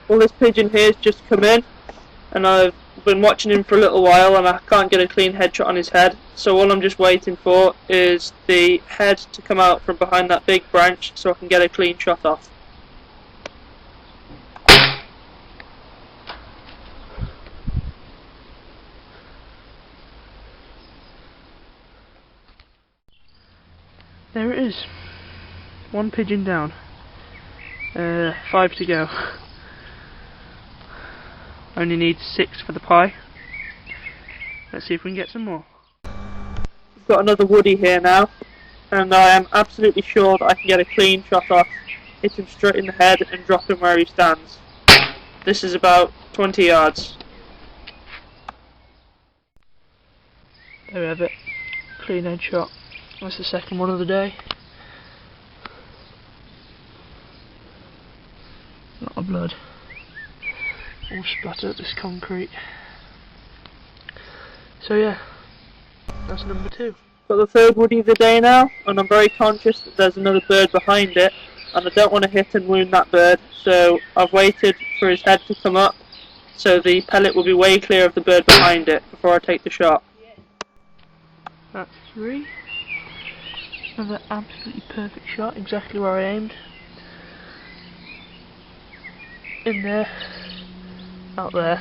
Well, this pigeon here's just come in, and I've been watching him for a little while and I can't get a clean headshot on his head, so all I'm just waiting for is the head to come out from behind that big branch so I can get a clean shot off. There it is. One pigeon down. 5 to go. Only need 6 for the pie. Let's see if we can get some more. We've got another woody here now, and I am absolutely sure that I can get a clean shot off, hit him straight in the head and drop him where he stands. This is about 20 yards. There we have it. Clean headshot. That's the second one of the day. A lot of blood. All splatter at this concrete. So yeah, that's number 2. Got the third woody of the day now, and I'm very conscious that there's another bird behind it, and I don't want to hit and wound that bird, so I've waited for his head to come up, so the pellet will be way clear of the bird behind it before I take the shot. That's 3. Another absolutely perfect shot, exactly where I aimed. In there, out there,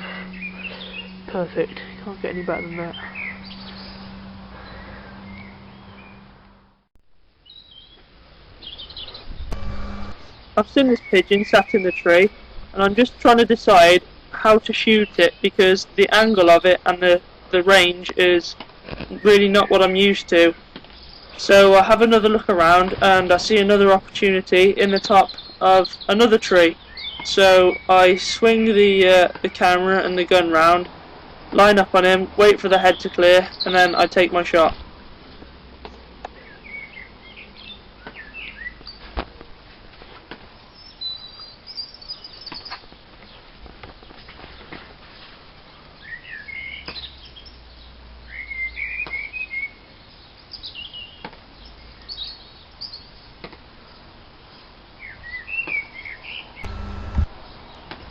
perfect, can't get any better than that. I've seen this pigeon sat in the tree, and I'm just trying to decide how to shoot it because the angle of it and the range is really not what I'm used to. So I have another look around and I see another opportunity in the top of another tree. So I swing the camera and the gun round, line up on him, wait for the head to clear, and then I take my shot.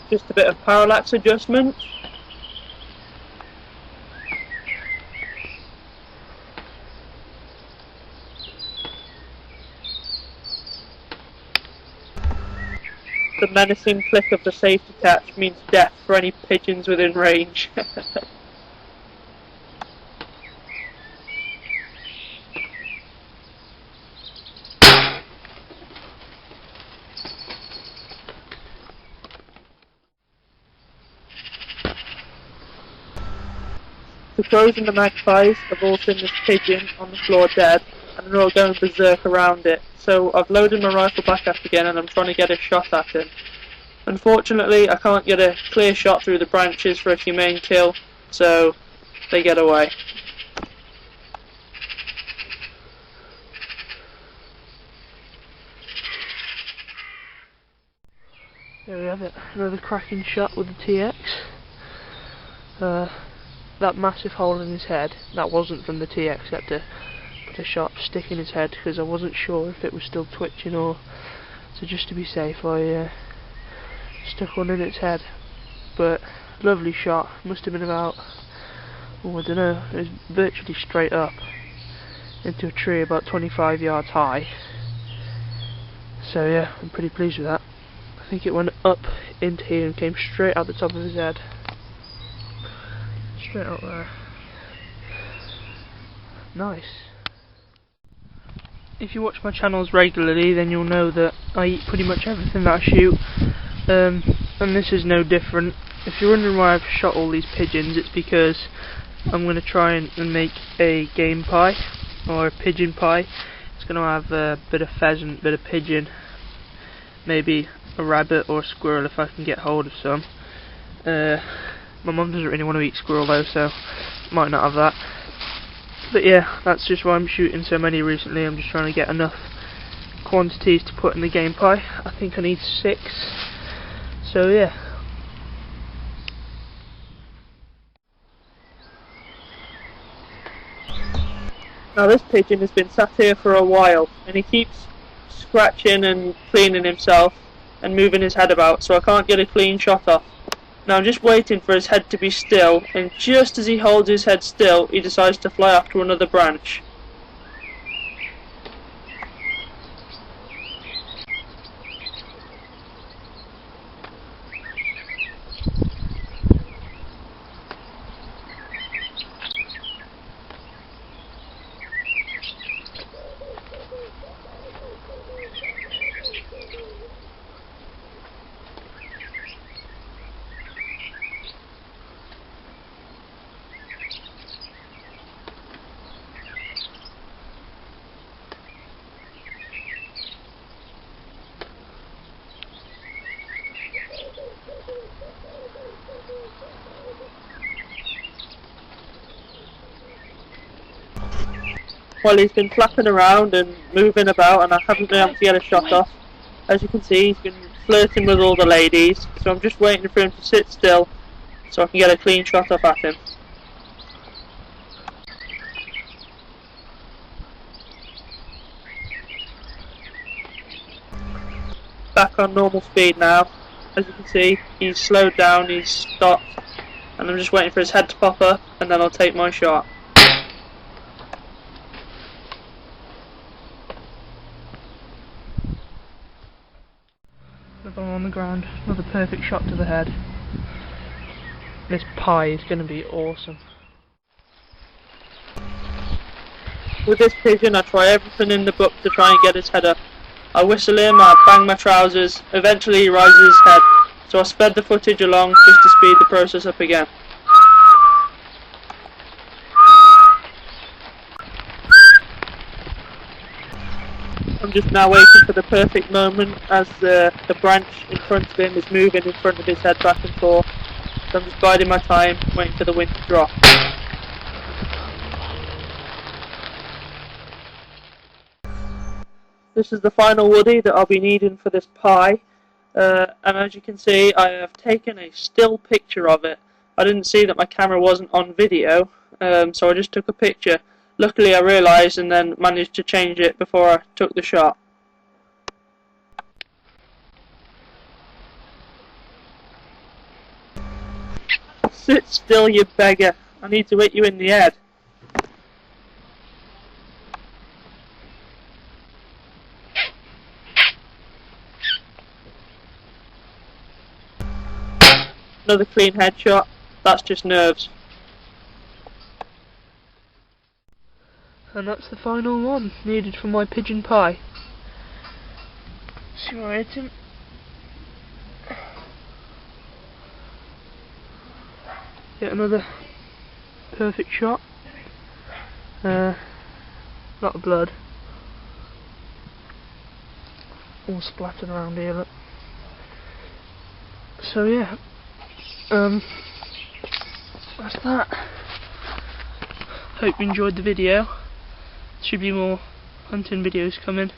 Just a bit of parallax adjustment. The menacing click of the safety catch means death for any pigeons within range. The crows and the magpies have all seen this pigeon on the floor dead, and they're all going berserk around it. So I've loaded my rifle back up again and I'm trying to get a shot at him. Unfortunately, I can't get a clear shot through the branches for a humane kill, so they get away. There we have it, another cracking shot with the TX. That massive hole in his head, that wasn't from the TX. I had to put a sharp stick in his head because I wasn't sure if it was still twitching or... So just to be safe I stuck one in its head. But lovely shot, must have been about, oh I don't know, it was virtually straight up into a tree about 25 yards high. So yeah, I'm pretty pleased with that. I think it went up into here and came straight out the top of his head. Straight out there. Nice. If you watch my channels regularly, then you'll know that I eat pretty much everything that I shoot, and this is no different. If you're wondering why I've shot all these pigeons, it's because I'm going to try and make a game pie, or a pigeon pie. It's going to have a bit of pheasant, a bit of pigeon, maybe a rabbit or a squirrel if I can get hold of some. My mum doesn't really want to eat squirrel though, so might not have that. But yeah, that's just why I'm shooting so many recently. I'm just trying to get enough quantities to put in the game pie. I think I need 6. So yeah. Now this pigeon has been sat here for a while, and he keeps scratching and cleaning himself, and moving his head about, so I can't get a clean shot off. Now I'm just waiting for his head to be still, and just as he holds his head still, he decides to fly off to another branch. Well, he's been flapping around and moving about, and I haven't been able to get a shot off. As you can see, he's been flirting with all the ladies, so I'm just waiting for him to sit still so I can get a clean shot off at him. Back on normal speed now. As you can see, he's slowed down, he's stopped, and I'm just waiting for his head to pop up, and then I'll take my shot. Another one on the ground, another perfect shot to the head. This pie is going to be awesome. With this pigeon I try everything in the book to try and get his head up. I whistle him, I bang my trousers, eventually he rises his head, so I sped the footage along just to speed the process up again. I'm just now waiting for the perfect moment as the branch in front of him is moving in front of his head back and forth. So I'm just biding my time, waiting for the wind to drop. This is the final woody that I'll be needing for this pie. And as you can see, I have taken a still picture of it. I didn't see that my camera wasn't on video, so I just took a picture. Luckily I realised and then managed to change it before I took the shot. Sit still, you beggar. I need to hit you in the head. Another clean headshot. That's just nerves. And that's the final one needed for my pigeon pie. See where I hit him. Get another perfect shot. Lot of blood. All splattered around here, look. So yeah. That's that. Hope you enjoyed the video. Should be more hunting videos coming.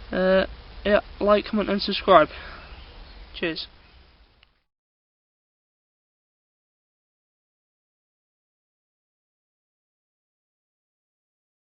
Yeah, like, comment and subscribe. Cheers.